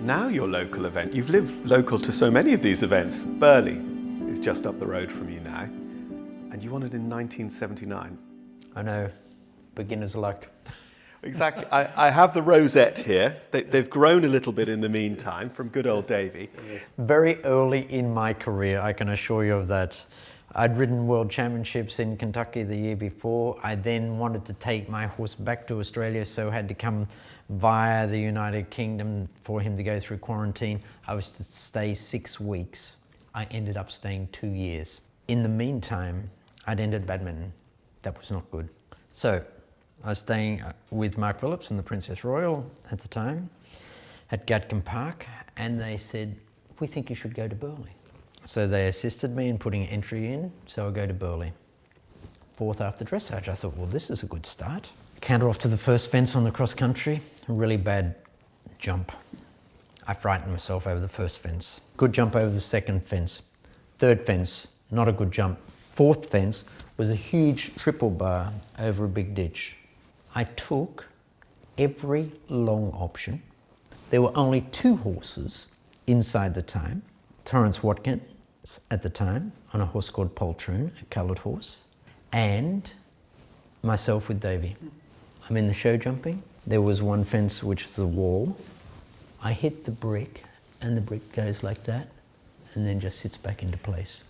now your local event. You've lived local to so many of these events. Burghley is just up the road from you now, and you won it in 1979. I know, beginner's luck. Exactly. I have the rosette here. They've grown a little bit in the meantime from good old Davy. Very early in my career, I can assure you of that. I'd ridden World Championships in Kentucky the year before. I then wanted to take my horse back to Australia, so had to come via the United Kingdom for him to go through quarantine. I was to stay 6 weeks. I ended up staying 2 years. In the meantime, I'd entered badminton. That was not good. So I was staying with Mark Phillips and the Princess Royal at the time at Gatcombe Park, and they said, we think you should go to Burghley. So they assisted me in putting entry in, so I go to Burghley. 4th after dressage. I thought, well, this is a good start. Canter off to the first fence on the cross country, a really bad jump. I frightened myself over the first fence. Good jump over the second fence. Third fence, not a good jump. 4th fence was a huge triple bar over a big ditch. I took every long option. There were only 2 horses inside the time. Torrance Watkins at the time on a horse called Poltroon, a coloured horse, and myself with Davy. I'm in the show jumping. There was one fence which is the wall. I hit the brick and the brick goes like that and then just sits back into place.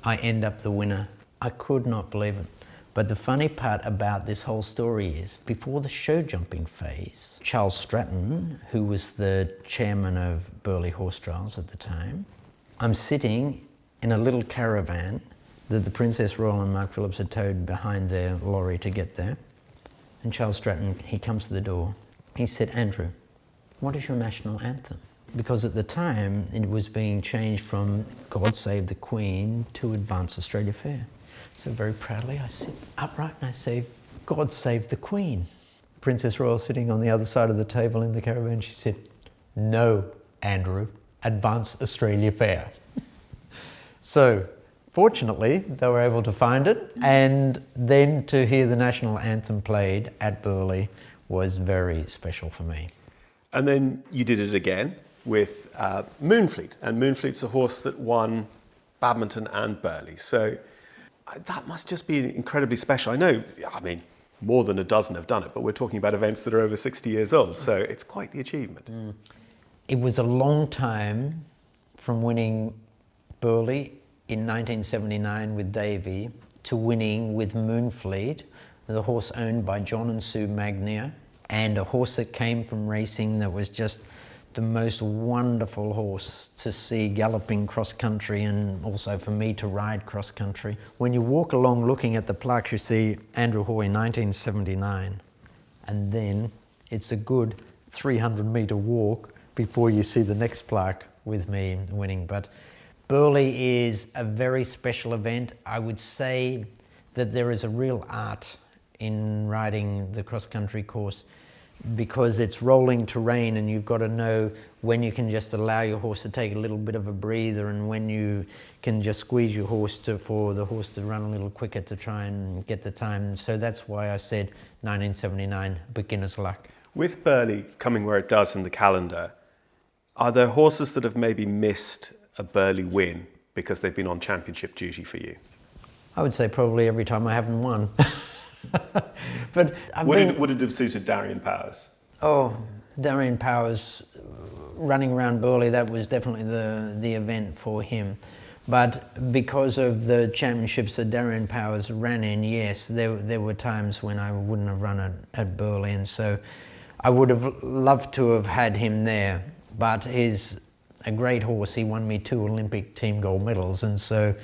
I end up the winner. I could not believe it. But the funny part about this whole story is, before the show jumping phase, Charles Stratton, who was the chairman of Burghley Horse Trials at the time, I'm sitting in a little caravan that the Princess Royal and Mark Phillips had towed behind their lorry to get there. And Charles Stratton, he comes to the door. He said, Andrew, what is your national anthem? Because at the time, it was being changed from God Save the Queen to Advance Australia Fair. So very proudly, I sit upright and I say, God Save the Queen. Princess Royal sitting on the other side of the table in the caravan, she said, no, Andrew, Advance Australia Fair. So fortunately, they were able to find it, and then to hear the national anthem played at Burghley was very special for me. And then you did it again with Moonfleet, and Moonfleet's a horse that won badminton and Burghley. So that must just be incredibly special. I know, more than a dozen have done it, but we're talking about events that are over 60 years old, so it's quite the achievement. It was a long time from winning Burghley in 1979 with Davy to winning with Moonfleet, the horse owned by John and Sue Magnier, and a horse that came from racing that was just the most wonderful horse to see galloping cross country, and also for me to ride cross country. When you walk along looking at the plaques, you see Andrew Hoy 1979, and then it's a good 300-metre walk before you see the next plaque with me winning. But Burghley is a very special event. I would say that there is a real art in riding the cross country course, because it's rolling terrain and you've got to know when you can just allow your horse to take a little bit of a breather and when you can just squeeze your horse for the horse to run a little quicker to try and get the time. So that's why I said 1979, beginner's luck. With Burghley coming where it does in the calendar, are there horses that have maybe missed a Burghley win because they've been on championship duty for you? I would say probably every time I haven't won. But would it have suited Darian Powers? Oh, Darian Powers running around Burghley, that was definitely the event for him. But because of the championships that Darian Powers ran in, yes, there were times when I wouldn't have run at Burghley, and so I would have loved to have had him there. But he's a great horse. He won me 2 Olympic team gold medals, and so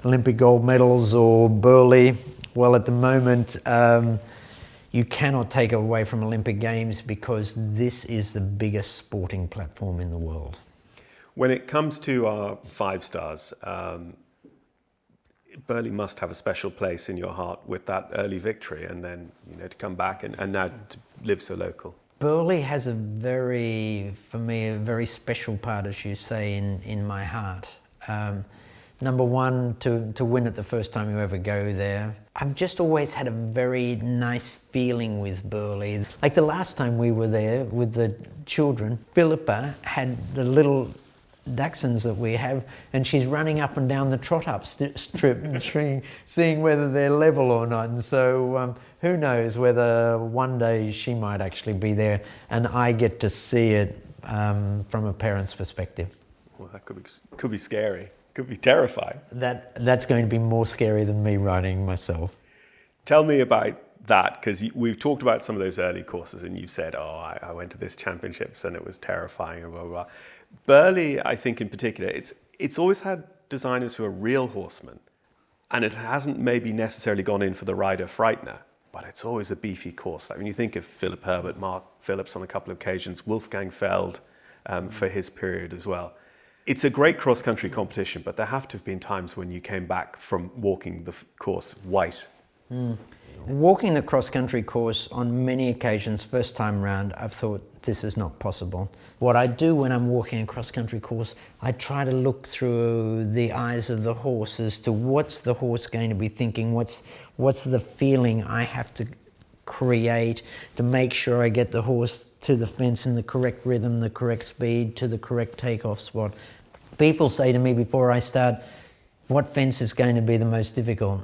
Olympic gold medals or Burghley, well, at the moment, you cannot take away from Olympic Games because this is the biggest sporting platform in the world. When it comes to our 5 stars, Burghley must have a special place in your heart with that early victory, and then to come back and now to live so local. Burghley has for me, a very special part, as you say, in my heart. Number one, to win it the first time you ever go there. I've just always had a very nice feeling with Burghley. Like the last time we were there with the children, Philippa had the little dachshunds that we have, and she's running up and down the trot-up strip and seeing whether they're level or not. And so who knows whether one day she might actually be there and I get to see it from a parent's perspective. Well, that could be scary. Could be terrifying. That's going to be more scary than me riding myself. Tell me about that, because we've talked about some of those early courses and you said, oh, I went to this championships and it was terrifying and blah, blah, blah. Burghley, I think in particular, it's always had designers who are real horsemen, and it hasn't maybe necessarily gone in for the rider frightener, but it's always a beefy course. Like when you think of Philip Herbert, Mark Phillips on a couple of occasions, Wolfgang Feld for his period as well. It's a great cross-country competition, but there have to have been times when you came back from walking the course white. Walking the cross-country course on many occasions, first time round, I've thought this is not possible. What I do when I'm walking a cross-country course, I try to look through the eyes of the horse as to what's the horse going to be thinking, what's the feeling I have to create to make sure I get the horse to the fence in the correct rhythm, the correct speed, to the correct takeoff spot. People say to me before I start, what fence is going to be the most difficult?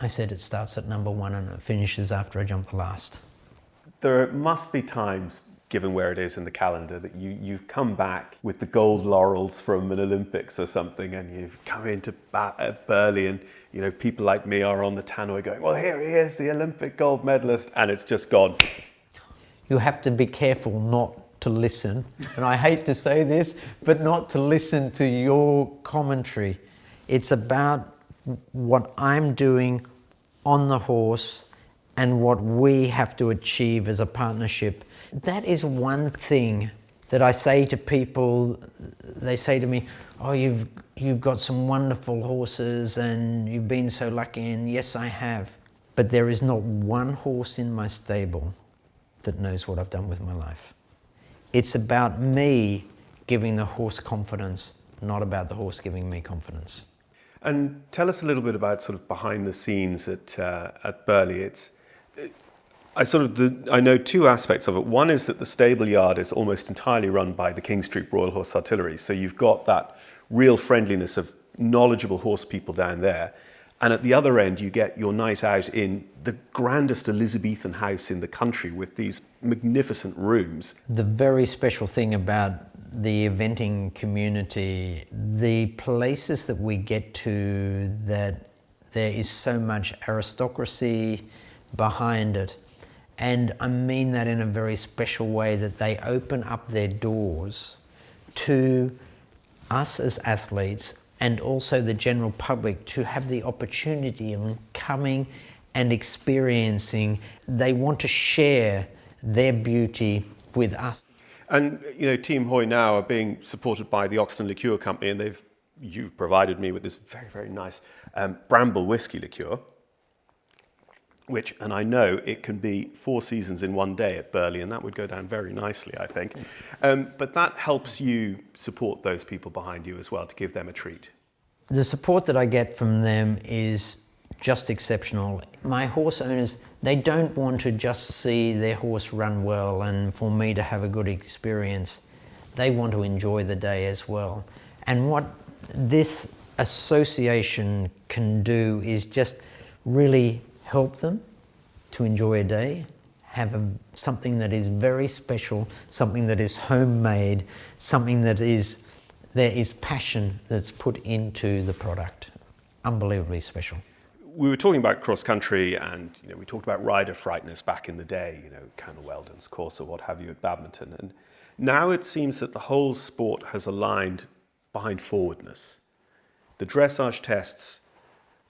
I said it starts at number 1 and it finishes after I jump the last. There must be times, given where it is in the calendar, that you've come back with the gold laurels from an Olympics or something, and you've come into Burghley, and people like me are on the tannoy going, well, here he is, the Olympic gold medalist, and it's just gone. You have to be careful not to listen, and I hate to say this, but not to listen to your commentary. It's about what I'm doing on the horse and what we have to achieve as a partnership. That is one thing that I say to people. They say to me, oh, you've got some wonderful horses and you've been so lucky, and yes, I have. But there is not one horse in my stable that knows what I've done with my life. It's about me giving the horse confidence, not about the horse giving me confidence. And tell us a little bit about sort of behind the scenes at Burghley. I know two aspects of it. One is that the stable yard is almost entirely run by the King Street Royal Horse Artillery. So you've got that real friendliness of knowledgeable horse people down there. And at the other end, you get your night out in the grandest Elizabethan house in the country with these magnificent rooms. The very special thing about the eventing community, the places that we get to, that there is so much aristocracy behind it. And I mean that in a very special way, that they open up their doors to us as athletes and also the general public to have the opportunity of coming and experiencing. They want to share their beauty with us. And Team Hoy now are being supported by the Oxton Liqueur Company, and you've provided me with this very, very nice Bramble whiskey liqueur, and I know it can be 4 seasons in one day at Burghley, and that would go down very nicely, I think. But that helps you support those people behind you as well, to give them a treat. The support that I get from them is just exceptional. My horse owners, they don't want to just see their horse run well and for me to have a good experience. They want to enjoy the day as well. And what this association can do is just really help them to enjoy a day, have something that is very special, something that is homemade, something that there is passion that's put into the product. Unbelievably special. We were talking about cross-country, and we talked about rider frighteners back in the day, Colonel Weldon's course or what have you at Badminton. And now it seems that the whole sport has aligned behind forwardness. The dressage tests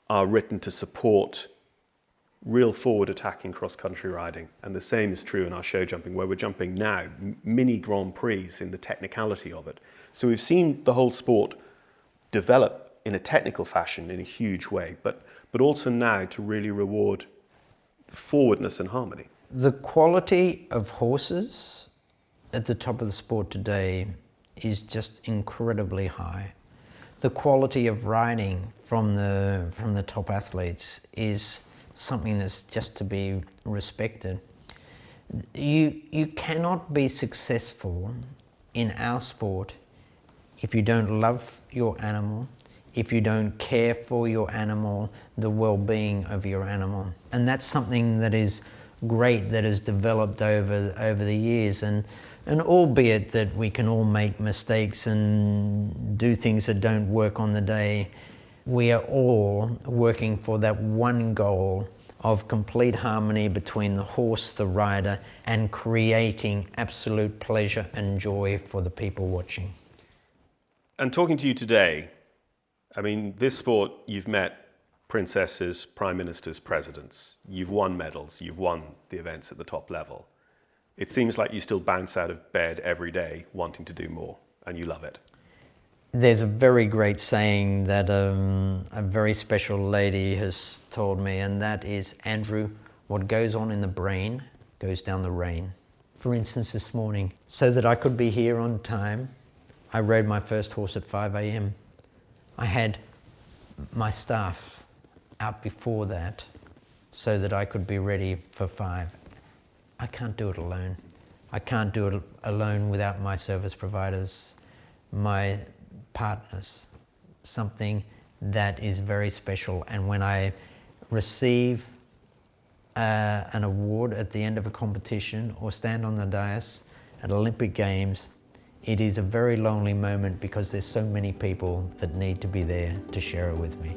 are written to support real forward attacking cross-country riding, and the same is true in our show jumping, where we're jumping now mini Grand Prix in the technicality of it. So we've seen the whole sport develop in a technical fashion in a huge way, but also now to really reward forwardness and harmony. The quality of horses at the top of the sport today is just incredibly high. The quality of riding from the top athletes is something that's just to be respected. You cannot be successful in our sport if you don't love your animal, if you don't care for your animal, the well-being of your animal. And that's something that is great, that has developed over the years. And albeit that we can all make mistakes and do things that don't work on the day, we are all working for that one goal of complete harmony between the horse, the rider, and creating absolute pleasure and joy for the people watching. And talking to you today, I mean, this sport, you've met princesses, prime ministers, presidents. You've won medals. You've won the events at the top level. It seems like you still bounce out of bed every day wanting to do more, and you love it. There's a very great saying that a very special lady has told me, and that is, Andrew, what goes on in the brain goes down the rain. For instance, this morning, so that I could be here on time, I rode my first horse at 5 a.m. I had my staff out before that so that I could be ready for 5. I can't do it alone. I can't do it alone without my service providers, my partners, something that is very special. And when I receive an award at the end of a competition or stand on the dais at Olympic Games, it is a very lonely moment because there's so many people that need to be there to share it with me.